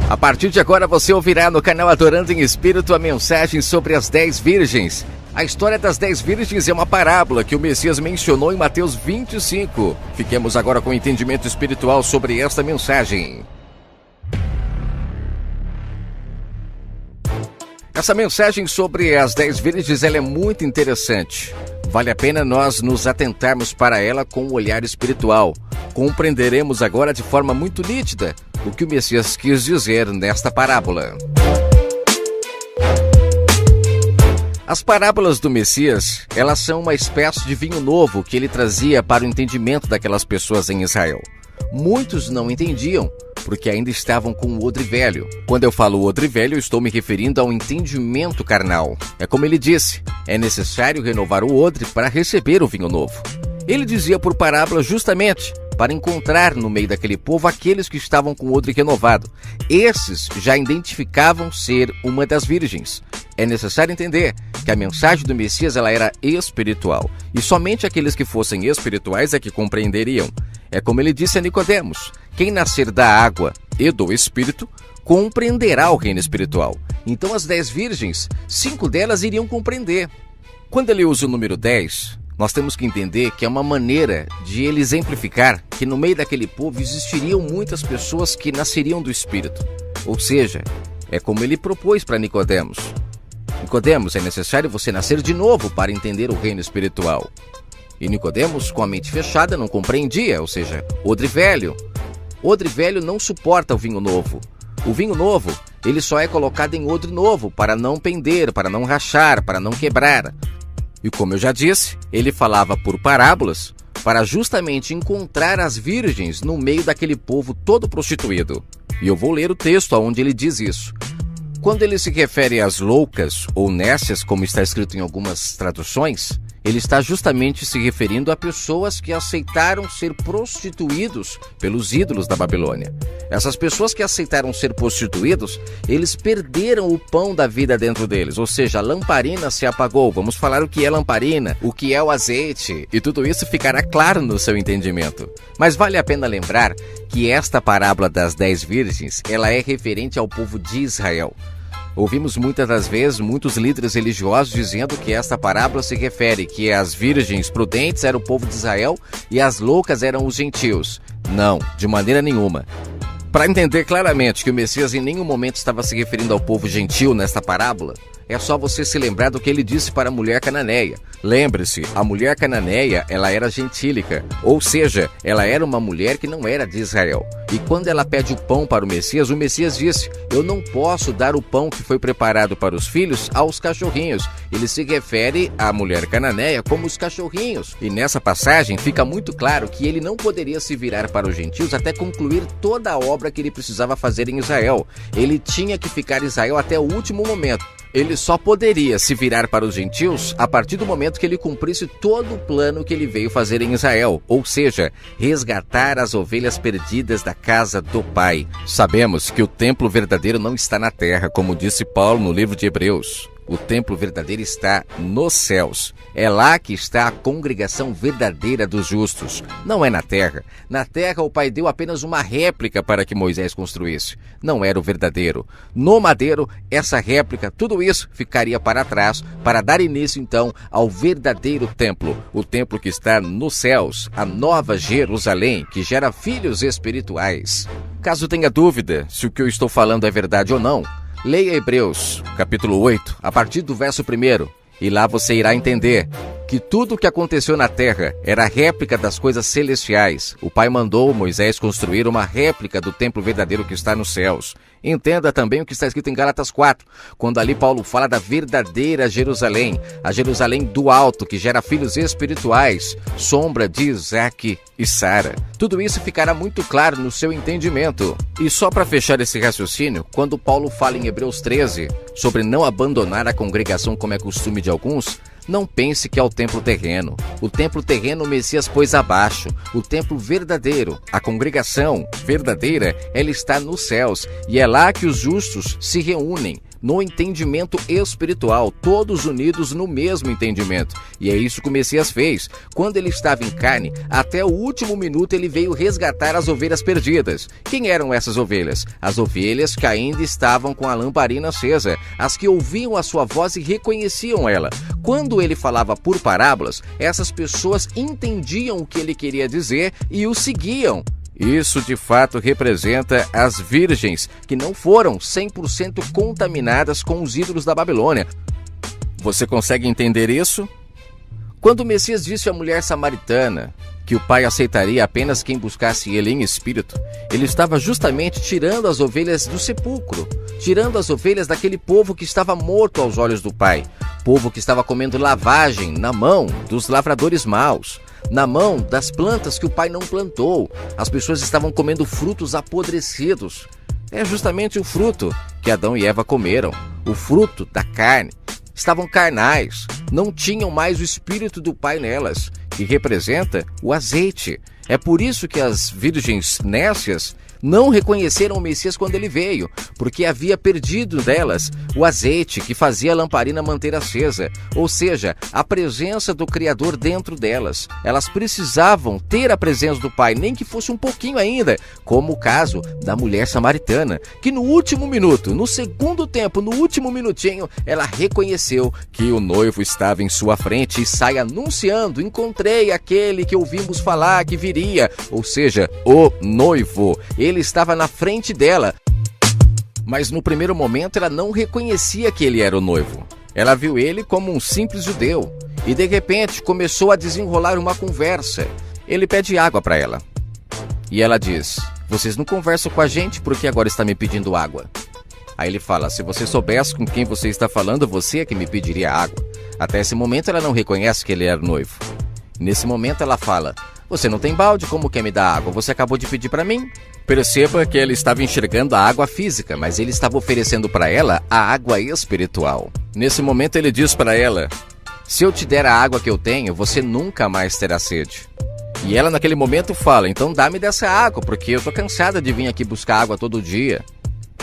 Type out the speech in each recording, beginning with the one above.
A partir de agora você ouvirá no canal Adorando em Espírito a mensagem sobre as 10 virgens. A história das 10 virgens é uma parábola que o Messias mencionou em Mateus 25. Fiquemos agora com o entendimento espiritual sobre esta mensagem. Essa mensagem sobre as 10 virgens ela é muito interessante. Vale a pena nós nos atentarmos para ela com um olhar espiritual. Compreenderemos agora de forma muito nítida o que o Messias quis dizer nesta parábola. As parábolas do Messias, elas são uma espécie de vinho novo que ele trazia para o entendimento daquelas pessoas em Israel. Muitos não entendiam, porque ainda estavam com o odre velho. Quando eu falo odre velho, eu estou me referindo ao entendimento carnal. É como ele disse, é necessário renovar o odre para receber o vinho novo. Ele dizia por parábola justamente para encontrar no meio daquele povo aqueles que estavam com o odre renovado. Esses já identificavam ser uma das virgens. É necessário entender que a mensagem do Messias ela era espiritual, e somente aqueles que fossem espirituais é que compreenderiam. É como ele disse a Nicodemos, quem nascer da água e do Espírito compreenderá o reino espiritual. Então as 10 virgens, 5 delas iriam compreender. Quando ele usa o número 10, nós temos que entender que é uma maneira de ele exemplificar que no meio daquele povo existiriam muitas pessoas que nasceriam do Espírito. Ou seja, é como ele propôs para Nicodemos. Nicodemos, é necessário você nascer de novo para entender o reino espiritual. E Nicodemos, com a mente fechada, não compreendia, ou seja, odre velho. Odre velho não suporta o vinho novo. O vinho novo, ele só é colocado em odre novo para não pender, para não rachar, para não quebrar. E como eu já disse, ele falava por parábolas para justamente encontrar as virgens no meio daquele povo todo prostituído. E eu vou ler o texto onde ele diz isso. Quando ele se refere às loucas ou nécias, como está escrito em algumas traduções, ele está justamente se referindo a pessoas que aceitaram ser prostituídos pelos ídolos da Babilônia. Essas pessoas que aceitaram ser prostituídos, eles perderam o pão da vida dentro deles, ou seja, a lamparina se apagou. Vamos falar o que é lamparina, o que é o azeite, e tudo isso ficará claro no seu entendimento. Mas vale a pena lembrar que esta parábola das 10 virgens, ela é referente ao povo de Israel. Ouvimos muitas das vezes muitos líderes religiosos dizendo que esta parábola se refere que as virgens prudentes eram o povo de Israel e as loucas eram os gentios. Não, de maneira nenhuma. Para entender claramente que o Messias em nenhum momento estava se referindo ao povo gentil nesta parábola, é só você se lembrar do que ele disse para a mulher cananeia. Lembre-se, a mulher cananeia, ela era gentílica, ou seja, ela era uma mulher que não era de Israel. E quando ela pede o pão para o Messias disse, eu não posso dar o pão que foi preparado para os filhos aos cachorrinhos. Ele se refere à mulher cananeia como os cachorrinhos. E nessa passagem fica muito claro que ele não poderia se virar para os gentios até concluir toda a obra que ele precisava fazer em Israel. Ele tinha que ficar em Israel até o último momento. Ele só poderia se virar para os gentios a partir do momento que ele cumprisse todo o plano que ele veio fazer em Israel, ou seja, resgatar as ovelhas perdidas da casa do Pai. Sabemos que o templo verdadeiro não está na terra, como disse Paulo no livro de Hebreus. O templo verdadeiro está nos céus. É lá que está a congregação verdadeira dos justos. Não é na terra. Na terra o Pai deu apenas uma réplica para que Moisés construísse. Não era o verdadeiro. No madeiro, essa réplica, tudo isso ficaria para trás para dar início então ao verdadeiro templo. O templo que está nos céus, a nova Jerusalém, que gera filhos espirituais. Caso tenha dúvida se o que eu estou falando é verdade ou não, leia Hebreus, capítulo 8, a partir do verso 1, e lá você irá entender que tudo o que aconteceu na terra era réplica das coisas celestiais. O Pai mandou Moisés construir uma réplica do templo verdadeiro que está nos céus. Entenda também o que está escrito em Gálatas 4, quando ali Paulo fala da verdadeira Jerusalém, a Jerusalém do alto, que gera filhos espirituais, sombra de Isaac e Sara. Tudo isso ficará muito claro no seu entendimento. E só para fechar esse raciocínio, quando Paulo fala em Hebreus 13 sobre não abandonar a congregação como é costume de alguns, não pense que é o templo terreno. O templo terreno o Messias pôs abaixo. O templo verdadeiro, a congregação verdadeira, ela está nos céus. E é lá que os justos se reúnem no entendimento espiritual, todos unidos no mesmo entendimento. E é isso que o Messias fez. Quando ele estava em carne, até o último minuto ele veio resgatar as ovelhas perdidas. Quem eram essas ovelhas? As ovelhas que ainda estavam com a lamparina acesa, as que ouviam a sua voz e reconheciam ela. Quando ele falava por parábolas, essas pessoas entendiam o que ele queria dizer e o seguiam. Isso de fato representa as virgens que não foram 100% contaminadas com os ídolos da Babilônia. Você consegue entender isso? Quando o Messias disse à mulher samaritana que o Pai aceitaria apenas quem buscasse ele em espírito, ele estava justamente tirando as ovelhas do sepulcro, tirando as ovelhas daquele povo que estava morto aos olhos do Pai, povo que estava comendo lavagem na mão dos lavradores maus, na mão das plantas que o Pai não plantou. As pessoas estavam comendo frutos apodrecidos. É justamente o fruto que Adão e Eva comeram, o fruto da carne. Estavam carnais, não tinham mais o Espírito do Pai nelas, que representa o azeite. É por isso que as virgens nécias não reconheceram o Messias quando ele veio, porque havia perdido delas o azeite que fazia a lamparina manter acesa, ou seja, a presença do Criador dentro delas. Elas precisavam ter a presença do Pai, nem que fosse um pouquinho ainda, como o caso da mulher samaritana, que no último minuto, no segundo tempo, no último minutinho, ela reconheceu que o noivo estava em sua frente e sai anunciando: encontrei aquele que ouvimos falar que viria, ou seja, o noivo. Ele estava na frente dela, mas no primeiro momento ela não reconhecia que ele era o noivo. Ela viu ele como um simples judeu e de repente começou a desenrolar uma conversa. Ele pede água para ela e ela diz: vocês não conversam com a gente porque agora está me pedindo água. Aí ele fala: se você soubesse com quem você está falando, você é que me pediria água. Até esse momento ela não reconhece que ele era o noivo. Nesse momento ela fala: você não tem balde, como quer me dar água? Você acabou de pedir para mim. Perceba que ela estava enxergando a água física, mas ele estava oferecendo para ela a água espiritual. Nesse momento ele diz para ela: se eu te der a água que eu tenho, você nunca mais terá sede. E ela naquele momento fala: então dá-me dessa água, porque eu estou cansada de vir aqui buscar água todo dia.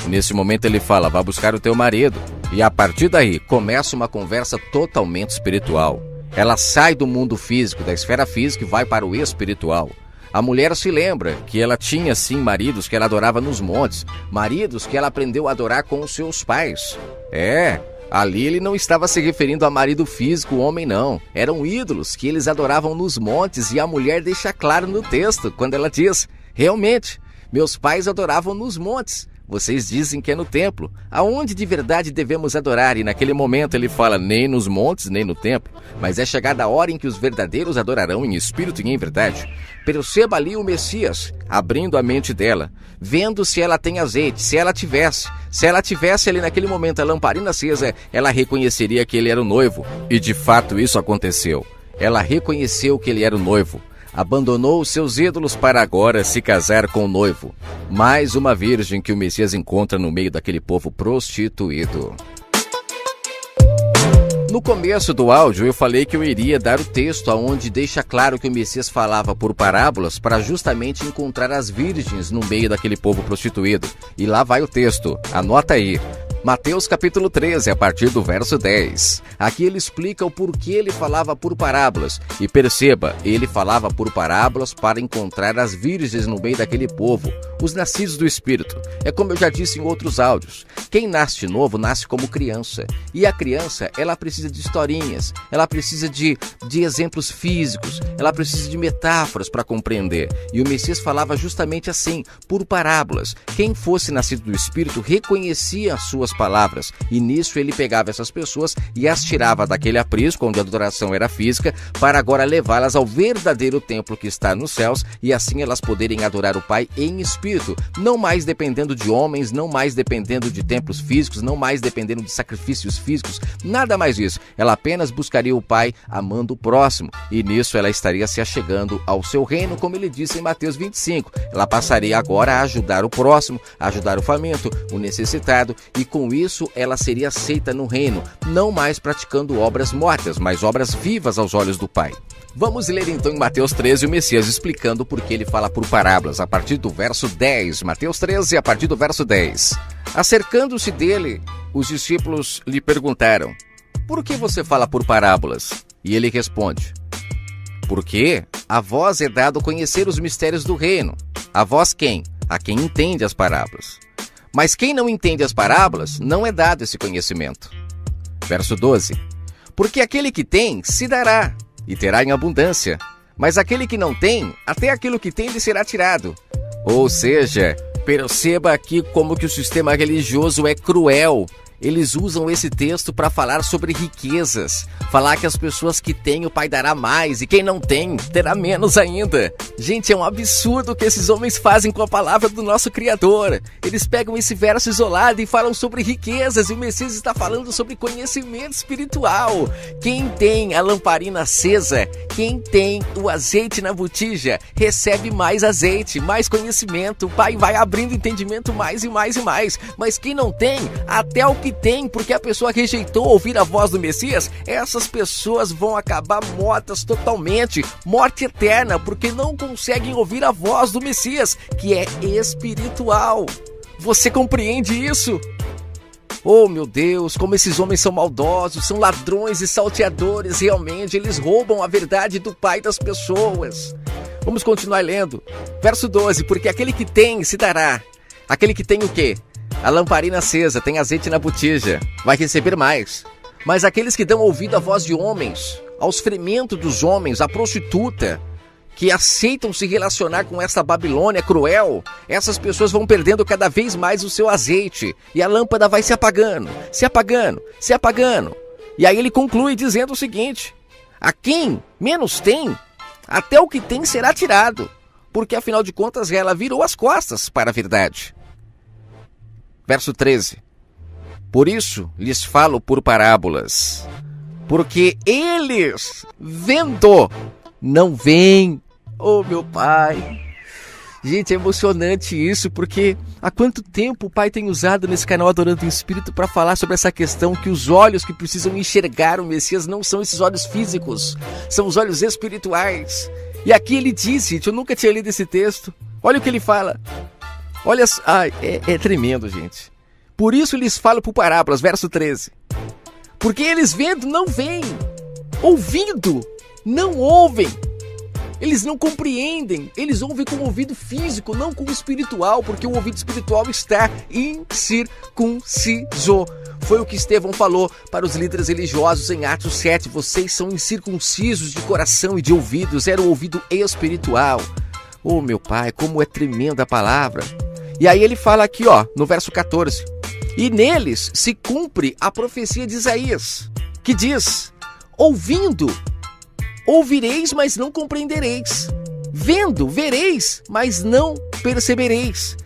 Nesse momento ele fala: vá buscar o teu marido. E a partir daí começa uma conversa totalmente espiritual. Ela sai do mundo físico, da esfera física, e vai para o espiritual. A mulher se lembra que ela tinha sim maridos que ela adorava nos montes, maridos que ela aprendeu a adorar com os seus pais. Ali ele não estava se referindo a marido físico, homem não. Eram ídolos que eles adoravam nos montes, e a mulher deixa claro no texto, quando ela diz: realmente, meus pais adoravam nos montes. Vocês dizem que é no templo. Aonde de verdade devemos adorar? E naquele momento ele fala: nem nos montes, nem no templo. Mas é chegada a hora em que os verdadeiros adorarão em espírito e em verdade. Perceba ali o Messias abrindo a mente dela, vendo se ela tem azeite. Se ela tivesse ali naquele momento a lamparina acesa, ela reconheceria que ele era o noivo. E de fato isso aconteceu. Ela reconheceu que ele era o noivo. Abandonou os seus ídolos para agora se casar com o noivo. Mais uma virgem que o Messias encontra no meio daquele povo prostituído. No começo do áudio eu falei que eu iria dar o texto onde deixa claro que o Messias falava por parábolas para justamente encontrar as virgens no meio daquele povo prostituído. E lá vai o texto, anota aí. Mateus capítulo 13, a partir do verso 10. Aqui ele explica o porquê ele falava por parábolas. E perceba, ele falava por parábolas para encontrar as virgens no meio daquele povo, os nascidos do Espírito. É como eu já disse em outros áudios. Quem nasce de novo, nasce como criança. E a criança, ela precisa de historinhas, ela precisa de exemplos físicos, ela precisa de metáforas para compreender. E o Messias falava justamente assim, por parábolas. Quem fosse nascido do Espírito reconhecia as suas palavras, e nisso ele pegava essas pessoas e as tirava daquele aprisco onde a adoração era física, para agora levá-las ao verdadeiro templo que está nos céus, e assim elas poderem adorar o Pai em espírito, não mais dependendo de homens, não mais dependendo de templos físicos, não mais dependendo de sacrifícios físicos, nada mais disso. Ela apenas buscaria o Pai amando o próximo, e nisso ela estaria se achegando ao seu reino, como ele disse em Mateus 25. Ela passaria agora a ajudar o próximo, a ajudar o faminto, o necessitado, e com isso ela seria aceita no reino, não mais praticando obras mortas, mas obras vivas aos olhos do Pai. Vamos ler então em Mateus 13 o Messias explicando por que ele fala por parábolas, a partir do verso 10. Mateus 13, a partir do verso 10. Acercando-se dele, os discípulos lhe perguntaram: por que você fala por parábolas? E ele responde: porque a vós é dado conhecer os mistérios do reino. A vós quem? A quem entende as parábolas. Mas quem não entende as parábolas, não é dado esse conhecimento. Verso 12. Porque aquele que tem, se dará, e terá em abundância. Mas aquele que não tem, até aquilo que tem lhe será tirado. Ou seja, perceba aqui como que o sistema religioso é cruel. Eles usam esse texto para falar sobre riquezas, falar que as pessoas que têm o Pai dará mais e quem não tem terá menos ainda. Gente, é um absurdo o que esses homens fazem com a palavra do nosso Criador. Eles pegam esse verso isolado e falam sobre riquezas, e o Messias está falando sobre conhecimento espiritual. Quem tem a lamparina acesa, quem tem o azeite na botija, recebe mais azeite, mais conhecimento. O Pai vai abrindo entendimento mais e mais e mais. Mas quem não tem, até o que tem, porque a pessoa rejeitou ouvir a voz do Messias, essas pessoas vão acabar mortas totalmente, morte eterna, porque não conseguem ouvir a voz do Messias, que é espiritual. Você compreende isso? Oh meu Deus, como esses homens são maldosos, são ladrões e salteadores, realmente, eles roubam a verdade do Pai das pessoas. Vamos continuar lendo. Verso 12, porque aquele que tem se dará. Aquele que tem o quê? A lamparina acesa, tem azeite na botija, vai receber mais. Mas aqueles que dão ouvido à voz de homens, aos fermentos dos homens, à prostituta, que aceitam se relacionar com essa Babilônia cruel, essas pessoas vão perdendo cada vez mais o seu azeite, e a lâmpada vai se apagando, se apagando, se apagando. E aí ele conclui dizendo o seguinte: a quem menos tem, até o que tem será tirado, porque afinal de contas ela virou as costas para a verdade. Verso 13. Por isso lhes falo por parábolas, porque eles, vendo, não veem. Oh, meu Pai. Gente, é emocionante isso, porque há quanto tempo o Pai tem usado nesse canal Adorando em Espírito para falar sobre essa questão que os olhos que precisam enxergar o Messias não são esses olhos físicos, são os olhos espirituais. E aqui ele diz, gente, eu nunca tinha lido esse texto. Olha o que ele fala. Olha, é tremendo, gente. Por isso lhes falo por parábolas, verso 13. Porque eles vendo não veem, ouvindo não ouvem. Eles não compreendem, eles ouvem com o ouvido físico, não com o espiritual, porque o ouvido espiritual está incircunciso. Foi o que Estevão falou para os líderes religiosos em Atos 7. Vocês são incircuncisos de coração e de ouvidos, era o ouvido espiritual. Oh, meu Pai, como é tremenda a palavra. E aí ele fala aqui, ó, no verso 14. E neles se cumpre a profecia de Isaías, que diz: ouvindo, ouvireis, mas não compreendereis. Vendo, vereis, mas não percebereis.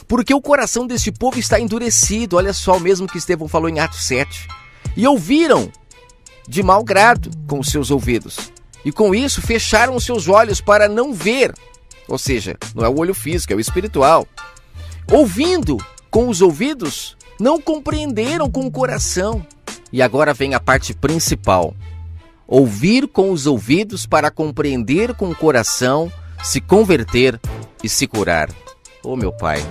Porque o coração deste povo está endurecido. Olha só o mesmo que Estevão falou em Atos 7. E ouviram de mau grado com os seus ouvidos. E com isso fecharam os seus olhos para não ver. Ou seja, não é o olho físico, é o espiritual. Ouvindo com os ouvidos, não compreenderam com o coração. E agora vem a parte principal. Ouvir com os ouvidos para compreender com o coração, se converter e se curar. Oh, meu Pai.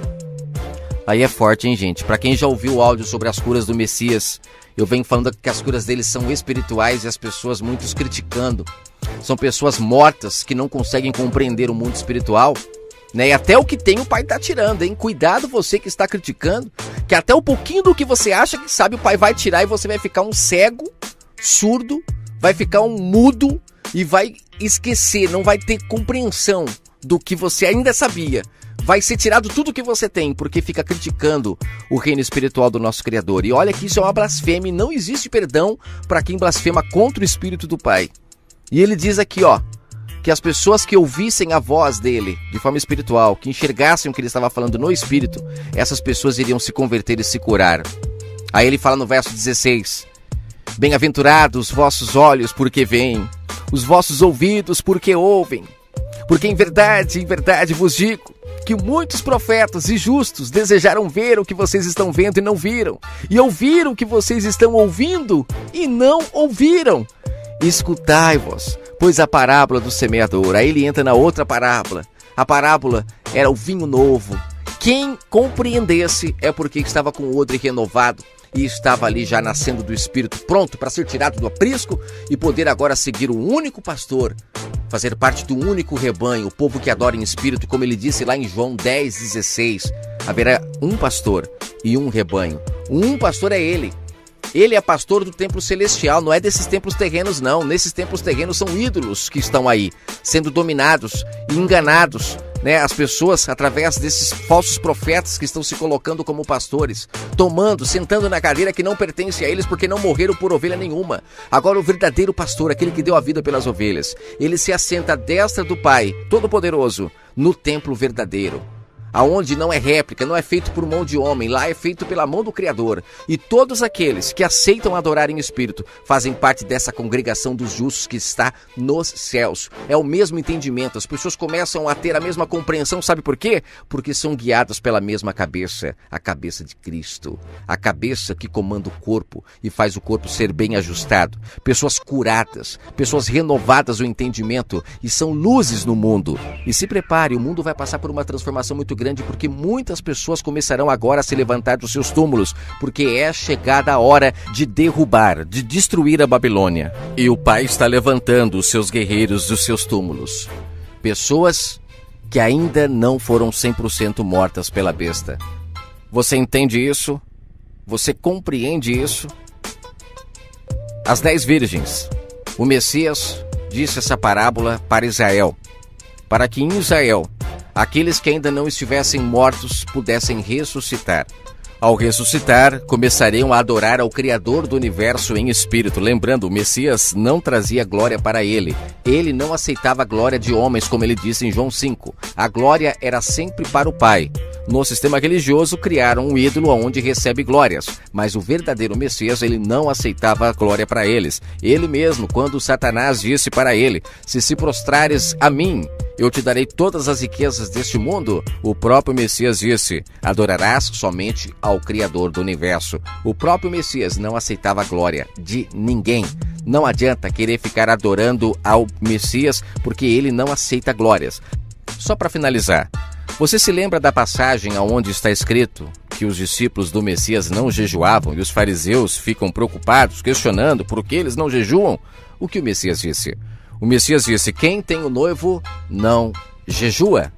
Aí é forte, hein, gente? Para quem já ouviu o áudio sobre as curas do Messias, eu venho falando que as curas deles são espirituais e as pessoas muitos criticando. São pessoas mortas que não conseguem compreender o mundo espiritual. Né? E até o que tem o Pai está tirando, hein? Cuidado você que está criticando, que até um pouquinho do que você acha que sabe o Pai vai tirar e você vai ficar um cego, surdo, vai ficar um mudo e vai esquecer, não vai ter compreensão do que você ainda sabia. Vai ser tirado tudo que você tem, porque fica criticando o reino espiritual do nosso Criador. E olha que isso é uma blasfêmia e não existe perdão para quem blasfema contra o Espírito do Pai. E ele diz aqui, ó, que as pessoas que ouvissem a voz dele de forma espiritual, que enxergassem o que ele estava falando no Espírito, essas pessoas iriam se converter e se curar. Aí ele fala no verso 16, bem-aventurados os vossos olhos porque veem, os vossos ouvidos porque ouvem, porque em verdade vos digo, que muitos profetas e justos desejaram ver o que vocês estão vendo e não viram, e ouviram o que vocês estão ouvindo e não ouviram. Escutai-vos, pois a parábola do semeador. Aí ele entra na outra parábola. A parábola era o vinho novo, Quem compreendesse é porque estava com o odre renovado e estava ali já nascendo do Espírito, pronto para ser tirado do aprisco e poder agora seguir o único pastor, fazer parte do único rebanho, o povo que adora em Espírito, como ele disse lá em João 10,16. Haverá um pastor e um rebanho. Um pastor é ele. Ele é pastor do templo celestial, não é desses templos terrenos não. Nesses templos terrenos são ídolos que estão aí, sendo dominados e enganados, né? As pessoas, através desses falsos profetas que estão se colocando como pastores, sentando na cadeira que não pertence a eles porque não morreram por ovelha nenhuma. Agora o verdadeiro pastor, aquele que deu a vida pelas ovelhas, ele se assenta à destra do Pai Todo-Poderoso no templo verdadeiro, aonde não é réplica, não é feito por mão de homem, lá é feito pela mão do Criador. E todos aqueles que aceitam adorar em espírito fazem parte dessa congregação dos justos que está nos céus. É o mesmo entendimento, as pessoas começam a ter a mesma compreensão, sabe por quê? Porque são guiadas pela mesma cabeça, a cabeça de Cristo, a cabeça que comanda o corpo e faz o corpo ser bem ajustado. Pessoas curadas, pessoas renovadas no entendimento e são luzes no mundo. E se prepare, o mundo vai passar por uma transformação muito grande, porque muitas pessoas começarão agora a se levantar dos seus túmulos, porque é chegada a hora de derrubar, de destruir a Babilônia. E o Pai está levantando os seus guerreiros dos seus túmulos. Pessoas que ainda não foram 100% mortas pela besta. Você entende isso? Você compreende isso? As 10 virgens. O Messias disse essa parábola para Israel, para que em Israel aqueles que ainda não estivessem mortos pudessem ressuscitar. Ao ressuscitar, começariam a adorar ao Criador do Universo em espírito. Lembrando, o Messias não trazia glória para ele. Ele não aceitava a glória de homens, como ele disse em João 5. A glória era sempre para o Pai. No sistema religioso, criaram um ídolo onde recebe glórias, mas o verdadeiro Messias, ele não aceitava a glória para eles. Ele mesmo, quando Satanás disse para ele: se prostrares a mim, eu te darei todas as riquezas deste mundo, o próprio Messias disse: adorarás somente ao Criador do Universo. O próprio Messias não aceitava a glória de ninguém. Não adianta querer ficar adorando ao Messias, porque ele não aceita glórias. Só para finalizar, você se lembra da passagem onde está escrito que os discípulos do Messias não jejuavam e os fariseus ficam preocupados, questionando por que eles não jejuam? O que o Messias disse? O Messias disse: quem tem o noivo não jejua.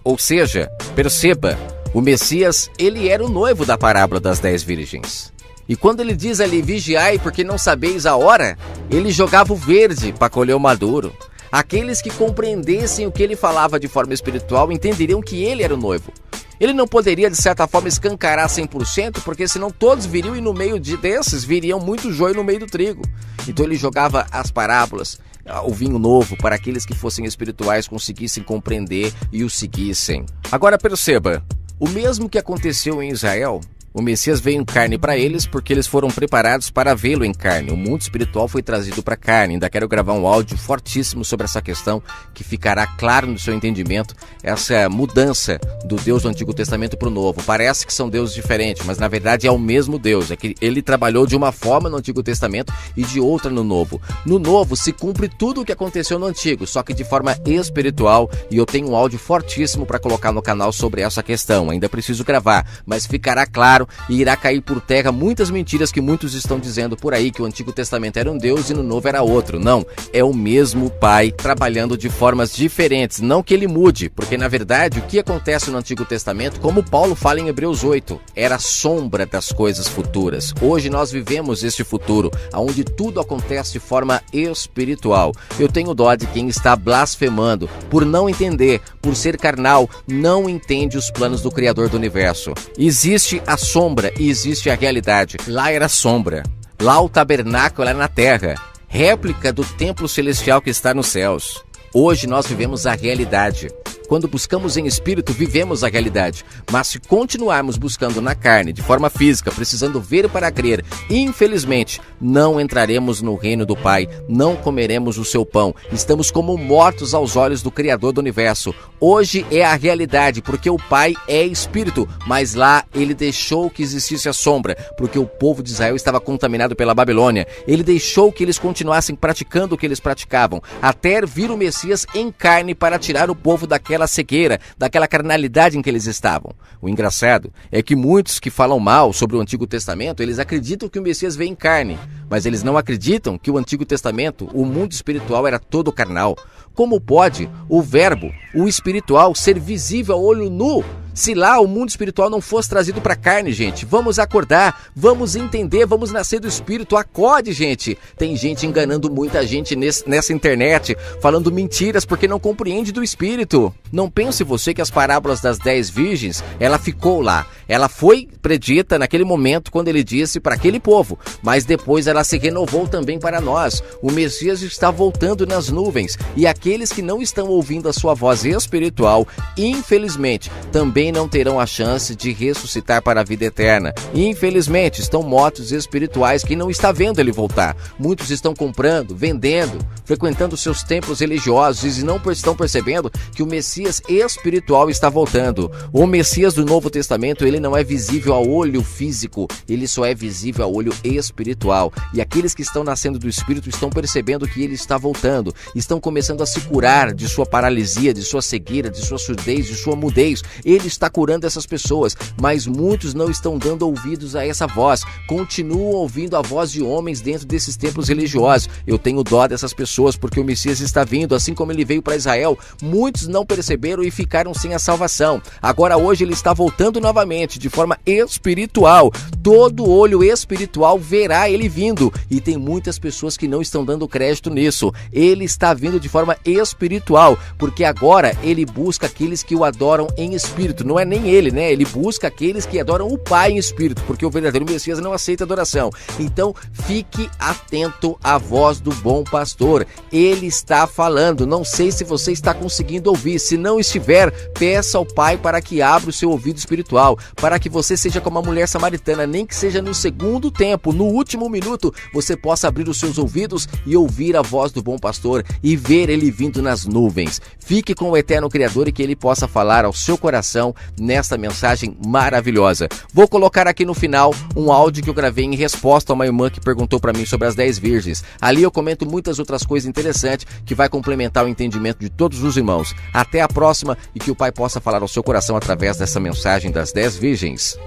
Ou seja, perceba, o Messias, ele era o noivo da parábola das 10 virgens. E quando ele diz ali, vigiai porque não sabeis a hora, ele jogava o verde para colher o maduro. Aqueles que compreendessem o que ele falava de forma espiritual entenderiam que ele era o noivo. Ele não poderia, de certa forma, escancarar 100%, porque senão todos viriam e no meio desses viriam muito joio no meio do trigo. Então ele jogava as parábolas, o vinho novo, para aqueles que fossem espirituais conseguissem compreender e o seguissem. Agora perceba, o mesmo que aconteceu em Israel, o Messias veio em carne para eles porque eles foram preparados para vê-lo em carne. O mundo espiritual foi trazido para a carne. Ainda quero gravar um áudio fortíssimo sobre essa questão, que ficará claro no seu entendimento, essa mudança do Deus do Antigo Testamento para o Novo. Parece que são deuses diferentes, mas na verdade é o mesmo Deus. É que ele trabalhou de uma forma no Antigo Testamento e de outra no Novo. No Novo se cumpre tudo o que aconteceu no Antigo, só que de forma espiritual, e eu tenho um áudio fortíssimo para colocar no canal sobre essa questão. Ainda preciso gravar, mas ficará claro e irá cair por terra muitas mentiras que muitos estão dizendo por aí, que o Antigo Testamento era um Deus e no Novo era outro. Não, é o mesmo Pai trabalhando de formas diferentes, não que ele mude, porque na verdade o que acontece no Antigo Testamento, como Paulo fala em Hebreus 8, era sombra das coisas futuras. Hoje nós vivemos este futuro, onde tudo acontece de forma espiritual. Eu tenho dó de quem está blasfemando, por não entender, por ser carnal, não entende os planos do Criador do Universo. Existe a sombra e existe a realidade. Lá era sombra, lá o tabernáculo era na terra, réplica do templo celestial que está nos céus. Hoje nós vivemos a realidade. Quando buscamos em espírito, vivemos a realidade. Mas se continuarmos buscando na carne, de forma física, precisando ver para crer, infelizmente, não entraremos no reino do Pai, não comeremos o seu pão. Estamos como mortos aos olhos do Criador do Universo. Hoje é a realidade, porque o Pai é espírito, mas lá ele deixou que existisse a sombra, porque o povo de Israel estava contaminado pela Babilônia. Ele deixou que eles continuassem praticando o que eles praticavam, até vir o Messias em carne para tirar o povo daquela daquela cegueira, daquela carnalidade em que eles estavam. O engraçado é que muitos que falam mal sobre o Antigo Testamento, eles acreditam que o Messias veio em carne, mas eles não acreditam que o Antigo Testamento, o mundo espiritual era todo carnal. Como pode o verbo, o espiritual, ser visível a olho nu? Se lá o mundo espiritual não fosse trazido para a carne, gente, vamos acordar, vamos entender, vamos nascer do Espírito, acorde, gente. Tem gente enganando muita gente nessa internet, falando mentiras porque não compreende do Espírito. Não pense você que as parábolas das 10 virgens, ela ficou lá. Ela foi predita naquele momento quando ele disse para aquele povo, mas depois ela se renovou também para nós. O Messias está voltando nas nuvens e aqueles que não estão ouvindo a sua voz espiritual, infelizmente, também não terão a chance de ressuscitar para a vida eterna. Infelizmente, estão mortos espirituais que não está vendo ele voltar. Muitos estão comprando, vendendo, frequentando seus templos religiosos e não estão percebendo que o Messias espiritual está voltando. O Messias do Novo Testamento, ele não é visível a olho físico, ele só é visível a olho espiritual. E aqueles que estão nascendo do Espírito estão percebendo que ele está voltando, estão começando a se curar de sua paralisia, de sua cegueira, de sua surdez, de sua mudez. Ele está curando essas pessoas, mas muitos não estão dando ouvidos a essa voz, continuam ouvindo a voz de homens dentro desses templos religiosos. Eu tenho dó dessas pessoas porque o Messias está vindo, assim como ele veio para Israel. Muitos não perceberam e ficaram sem a salvação. Agora hoje ele está voltando novamente, de forma espiritual. Todo olho espiritual verá ele vindo, e tem muitas pessoas que não estão dando crédito nisso. Ele está vindo de forma espiritual, porque agora ele busca aqueles que o adoram em espírito. Não é nem ele, né? Ele busca aqueles que adoram o Pai em espírito, porque o verdadeiro Messias não aceita adoração. Então, fique atento à voz do bom pastor. Ele está falando. Não sei se você está conseguindo ouvir. Se não estiver, peça ao Pai para que abra o seu ouvido espiritual, para que você seja como a mulher samaritana, nem que seja no segundo tempo, no último minuto, você possa abrir os seus ouvidos e ouvir a voz do bom pastor e ver ele vindo nas nuvens. Fique com o eterno Criador e que ele possa falar ao seu coração nesta mensagem maravilhosa. Vou colocar aqui no final um áudio que eu gravei em resposta a uma irmã que perguntou para mim sobre as 10 virgens. Ali eu comento muitas outras coisas interessantes que vai complementar o entendimento de todos os irmãos. Até a próxima e que o Pai possa falar ao seu coração através dessa mensagem das 10 virgens.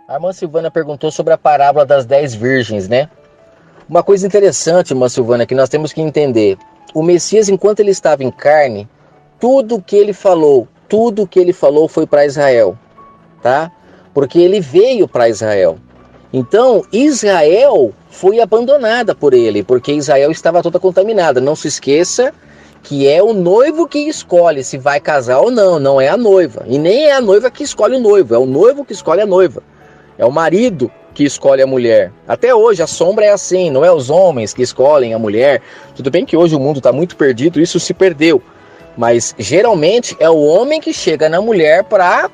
A irmã Silvana perguntou sobre a parábola das 10 virgens, né? Uma coisa interessante, irmã Silvana, que nós temos que entender. O Messias, enquanto ele estava em carne, tudo que ele falou foi para Israel, tá? Porque ele veio para Israel. Então, Israel foi abandonada por ele, porque Israel estava toda contaminada. Não se esqueça que é o noivo que escolhe se vai casar ou não, não é a noiva. E nem é a noiva que escolhe o noivo, é o noivo que escolhe a noiva. É o marido que escolhe a mulher. Até hoje a sombra é assim, não é os homens que escolhem a mulher. Tudo bem que hoje o mundo está muito perdido, isso se perdeu. Mas geralmente é o homem que chega na mulher para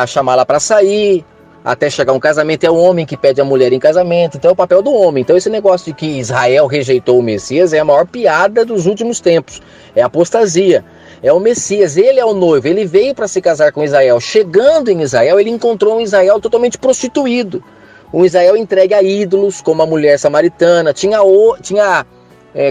chamá-la para sair, até chegar um casamento. É o homem que pede a mulher em casamento. Então é o papel do homem. Então esse negócio de que Israel rejeitou o Messias é a maior piada dos últimos tempos. É apostasia. É o Messias, ele é o noivo, ele veio para se casar com Israel. Chegando em Israel, ele encontrou um Israel totalmente prostituído. Um Israel entregue a ídolos, como a mulher samaritana. Tinha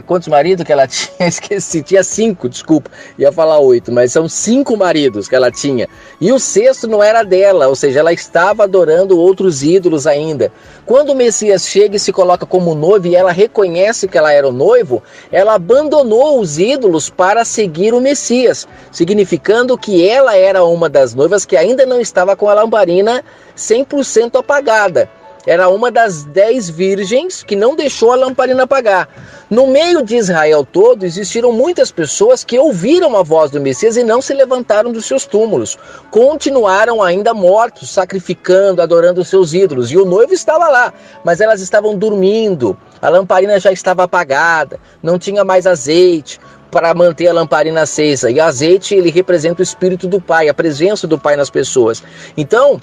quantos maridos que ela tinha? Esqueci, tinha 5, desculpa, ia falar 8, mas são 5 maridos que ela tinha. E o 6º não era dela, ou seja, ela estava adorando outros ídolos ainda. Quando o Messias chega e se coloca como noivo e ela reconhece que ela era o noivo, ela abandonou os ídolos para seguir o Messias, significando que ela era uma das noivas que ainda não estava com a lamparina 100% apagada. Era uma das 10 virgens que não deixou a lamparina apagar. No meio de Israel todo, existiram muitas pessoas que ouviram a voz do Messias e não se levantaram dos seus túmulos. Continuaram ainda mortos, sacrificando, adorando os seus ídolos. E o noivo estava lá, mas elas estavam dormindo. A lamparina já estava apagada, não tinha mais azeite para manter a lamparina acesa. E o azeite, ele representa o Espírito do Pai, a presença do Pai nas pessoas. Então,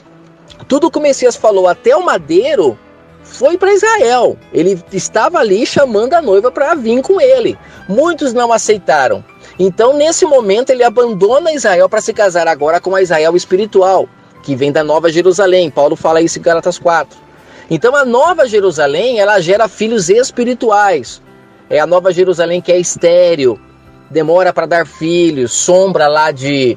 tudo que o Messias falou até o madeiro foi para Israel. Ele estava ali chamando a noiva para vir com ele. Muitos não aceitaram. Então, nesse momento, ele abandona Israel para se casar agora com a Israel espiritual, que vem da Nova Jerusalém. Paulo fala isso em Gálatas 4. Então, a Nova Jerusalém, ela gera filhos espirituais. É a Nova Jerusalém que é estéril, demora para dar filhos, sombra lá de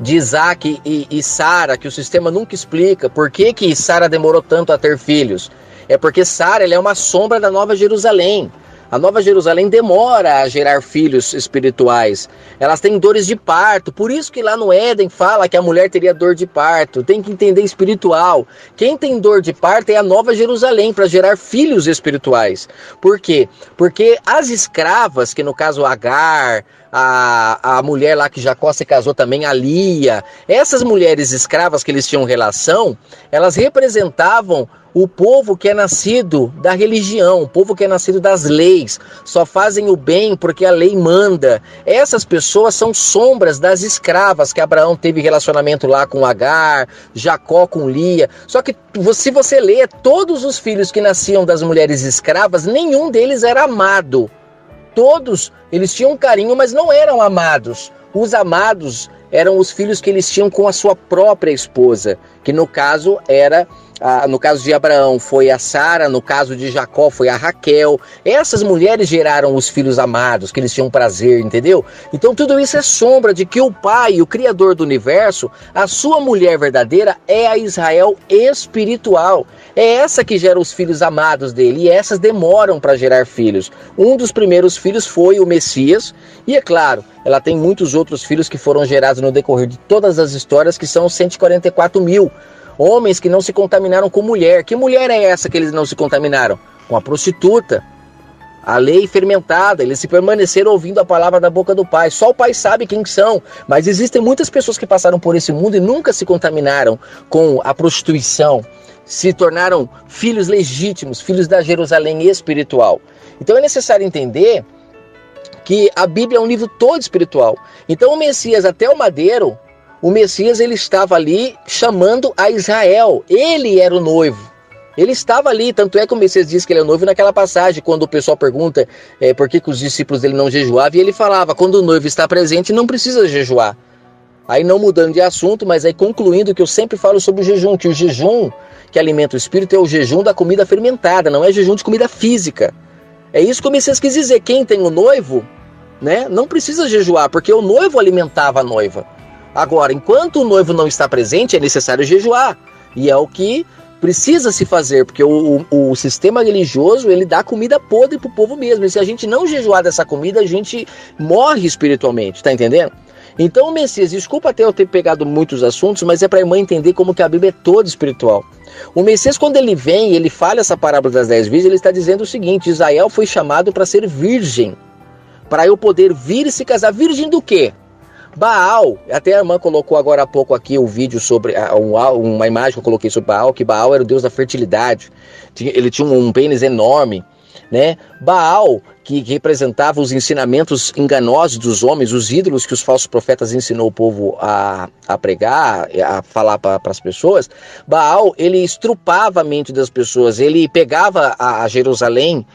Isaac e Sara, que o sistema nunca explica por que Sara demorou tanto a ter filhos. É porque Sara, ela é uma sombra da Nova Jerusalém. A Nova Jerusalém demora a gerar filhos espirituais. Elas têm dores de parto. Por isso que lá no Éden fala que a mulher teria dor de parto. Tem que entender espiritual. Quem tem dor de parto é a Nova Jerusalém para gerar filhos espirituais. Por quê? Porque as escravas, que no caso Agar, a mulher lá que Jacó se casou também, a Lia, essas mulheres escravas que eles tinham relação, elas representavam o povo que é nascido da religião, o povo que é nascido das leis, só fazem o bem porque a lei manda. Essas pessoas são sombras das escravas que Abraão teve relacionamento lá com Agar, Jacó com Lia. Só que se você ler todos os filhos que nasciam das mulheres escravas, nenhum deles era amado. Todos, eles tinham carinho, mas não eram amados. Os amados eram os filhos que eles tinham com a sua própria esposa, que no caso era... no caso de Abraão foi a Sara, no caso de Jacó foi a Raquel. Essas mulheres geraram os filhos amados, que eles tinham prazer, entendeu? Então tudo isso é sombra de que o Pai, o Criador do universo, a sua mulher verdadeira é a Israel espiritual. É essa que gera os filhos amados dele, e essas demoram para gerar filhos. Um dos primeiros filhos foi o Messias, e é claro, ela tem muitos outros filhos que foram gerados no decorrer de todas as histórias, que são 144 mil. Homens que não se contaminaram com mulher. Que mulher é essa que eles não se contaminaram? Com a prostituta. A lei fermentada. Eles se permaneceram ouvindo a palavra da boca do Pai. Só o Pai sabe quem são. Mas existem muitas pessoas que passaram por esse mundo e nunca se contaminaram com a prostituição. Se tornaram filhos legítimos, filhos da Jerusalém espiritual. Então é necessário entender que a Bíblia é um livro todo espiritual. Então o Messias, até o madeiro, o Messias, ele estava ali chamando a Israel. Ele era o noivo. Ele estava ali, tanto é que o Messias diz que ele é noivo naquela passagem, quando o pessoal pergunta por que os discípulos dele não jejuavam, e ele falava, quando o noivo está presente, não precisa jejuar. Aí não mudando de assunto, mas aí concluindo que eu sempre falo sobre o jejum, que o jejum que alimenta o espírito é o jejum da comida fermentada, não é jejum de comida física. É isso que o Messias quis dizer, quem tem o noivo, né, não precisa jejuar, porque o noivo alimentava a noiva. Agora, enquanto o noivo não está presente, é necessário jejuar. E é o que precisa se fazer, porque o sistema religioso, ele dá comida podre para o povo mesmo. E se a gente não jejuar dessa comida, a gente morre espiritualmente, tá entendendo? Então o Messias, desculpa até eu ter pegado muitos assuntos, mas é para a irmã entender como que a Bíblia é toda espiritual. O Messias, quando ele vem e ele fala essa parábola das 10 virgens, ele está dizendo o seguinte: Israel foi chamado para ser virgem, para eu poder vir e se casar. Virgem do quê? Baal, até a irmã colocou agora há pouco aqui o vídeo sobre uma imagem que eu coloquei sobre Baal, que Baal era o deus da fertilidade. Ele tinha um pênis enorme, né? Baal, que representava os ensinamentos enganosos dos homens, os ídolos que os falsos profetas ensinou o povo a pregar, a falar para as pessoas. Baal, ele estrupava a mente das pessoas, ele pegava a Jerusalém,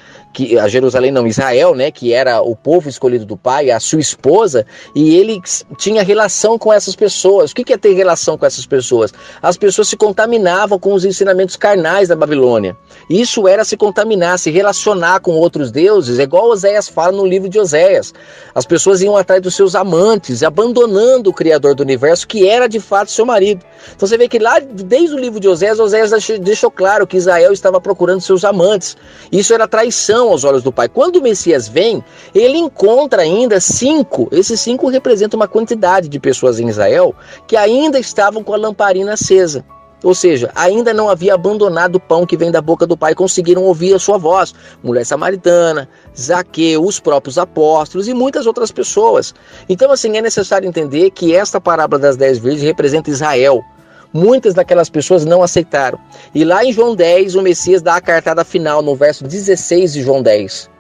Israel, né, que era o povo escolhido do Pai, a sua esposa, e ele tinha relação com essas pessoas. O que é ter relação com essas pessoas? As pessoas se contaminavam com os ensinamentos carnais da Babilônia. Isso era se contaminar, se relacionar com outros deuses, igual Oséias fala no livro de Oséias. As pessoas iam atrás dos seus amantes, abandonando o Criador do universo, que era de fato seu marido. Então você vê que lá, desde o livro de Oséias, Oséias deixou claro que Israel estava procurando seus amantes. Isso era traição aos olhos do Pai. Quando o Messias vem, ele encontra ainda 5. Esses 5 representam uma quantidade de pessoas em Israel que ainda estavam com a lamparina acesa. Ou seja, ainda não havia abandonado o pão que vem da boca do Pai, conseguiram ouvir a sua voz. Mulher samaritana, Zaqueu, os próprios apóstolos e muitas outras pessoas. Então, assim, é necessário entender que esta parábola das 10 virgens representa Israel. Muitas daquelas pessoas não aceitaram. E lá em João 10, o Messias dá a cartada final, no verso 16 de João 10.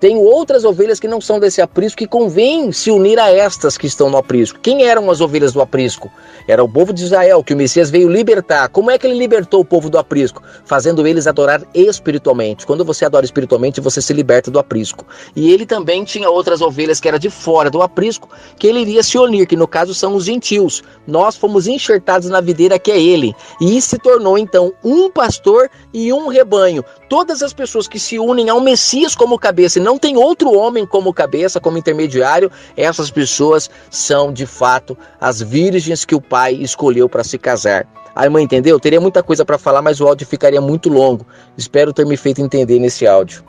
Tenho outras ovelhas que não são desse aprisco, que convém se unir a estas que estão no aprisco. Quem eram as ovelhas do aprisco? Era o povo de Israel, que o Messias veio libertar. Como é que ele libertou o povo do aprisco? Fazendo eles adorar espiritualmente. Quando você adora espiritualmente, você se liberta do aprisco. E ele também tinha outras ovelhas que eram de fora do aprisco, que ele iria se unir, que no caso são os gentios. Nós fomos enxertados na videira que é ele. E se tornou então um pastor e um rebanho. Todas as pessoas que se unem ao Messias como cabeça e não tem outro homem como cabeça, como intermediário, essas pessoas são de fato as virgens que o pai escolheu para se casar. A irmã entendeu? Teria muita coisa para falar, mas o áudio ficaria muito longo. Espero ter me feito entender nesse áudio.